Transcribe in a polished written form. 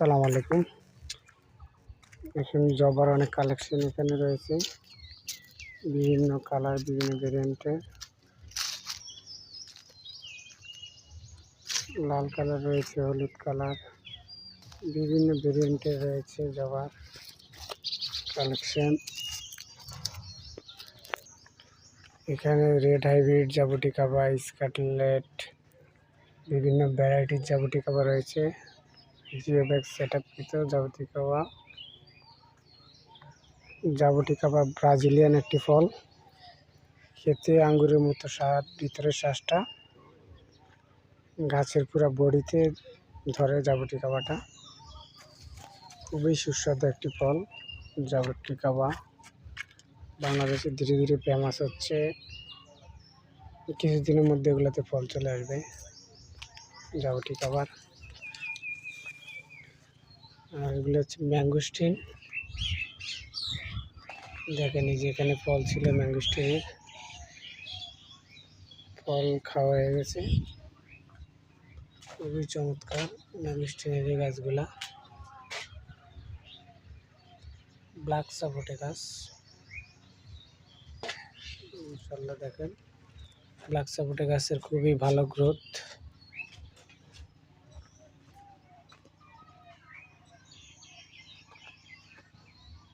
আসসালামু আলাইকুম। এখানে জবার অনেক কালেকশন এখানে রয়েছে, বিভিন্ন কালার, বিভিন্ন ভেরিয়েন্টের। লাল কালার রয়েছে, হলুদ কালার, বিভিন্ন ভেরিয়েন্টের রয়েছে জবার কালেকশন। এখানে রেড হাইব্রিড জাবুটিকা স্কারলেট, বিভিন্ন ভ্যারাইটির জাবুটিকা রয়েছে। জিও ব্যাগ সেট আপ কৃত জাবুটিকা ব্রাজিলিয়ান একটি ফল, খেতে আঙ্গুরের মতো স্বাদ, ভিতরের শ্বাসটা গাছের পুরো বডিতে ধরে। জাবুটিকাটা খুবই সুস্বাদু একটি ফল। জাবুটিকা বাংলাদেশে ধীরে ধীরে ফেমাস হচ্ছে, কিছুদিনের মধ্যে এগুলোতে ফল চলে আসবে। জাবুটিকা আর এগুলো হচ্ছে ম্যাঙ্গোস্টিন। দেখেন এই যে এখানে ফল ছিল, ম্যাঙ্গোস্টিনের ফল খাওয়া হয়ে গেছে। খুবই চমৎকার ম্যাঙ্গোস্টিনের এই গাছগুলা। ব্ল্যাক সাপোর্টে গাছ, ইনশাল্লাহ দেখেন ব্ল্যাক সাপোর্টে গাছের খুবই ভালো গ্রোথ।